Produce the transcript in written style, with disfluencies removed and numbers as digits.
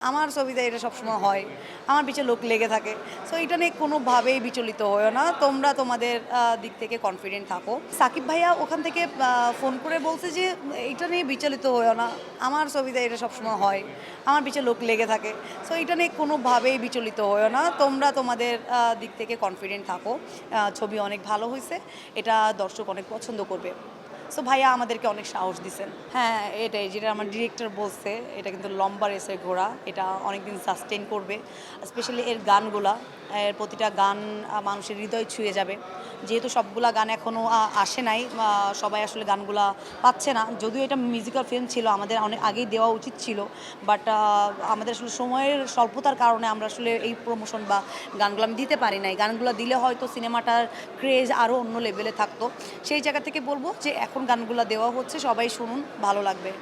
আমার ছবিতে এটা সবসময় হয়। আমার পিছে লোক লেগে থাকে। সো এটা নিয়ে কোনোভাবেই বিচলিত হইও না। তোমরা তোমাদের দিক থেকে কনফিডেন্ট থাকো। সাকিব ভাইয়া ওখান থেকে ফোন করে বলছে যে, "এইটা নিয়ে বিচলিত হইও না। আমার ছবিতে এটা সবসময় হয়। আমার পিছে লোক লেগে থাকে। সো এটা নিয়ে কোনোভাবেই বিচলিত হইও না। তোমরা তোমাদের দিক থেকে কনফিডেন্ট থাকো। ছবি অনেক ভালো হইছে। এটা দর্শক অনেক পছন্দ করবে।" সো ভাইয়া আমাদেরকে অনেক সাহস দিছেন। হ্যাঁ, এটাই যেটা আমার ডিরেক্টর বলছে, এটা কিন্তু লম্বা রেসের ঘোড়া। এটা অনেকদিন সাস্টেইন করবে। স্পেশালি এর গানগুলা, এর প্রতিটা গান মানুষের হৃদয় ছুঁয়ে যাবে। যেহেতু সবগুলা গান এখনও আসে নাই, সবাই আসলে গানগুলা পাচ্ছে না। যদিও এটা মিউজিক্যাল ফিল্ম ছিল, আমাদের অনেক আগেই দেওয়া উচিত ছিল। বাট আমাদের আসলে সময়ের স্বল্পতার কারণে আমরা আসলে এই প্রমোশন বা গানগুলো আমি দিতে পারি নাই। গানগুলো দিলে হয়তো সিনেমাটার ক্রেজ আরও অন্য লেভেলে থাকতো। সেই জায়গা থেকে বলব যে এখন গানগুলো দেওয়া হচ্ছে, সবাই শুনুন, ভালো লাগবে।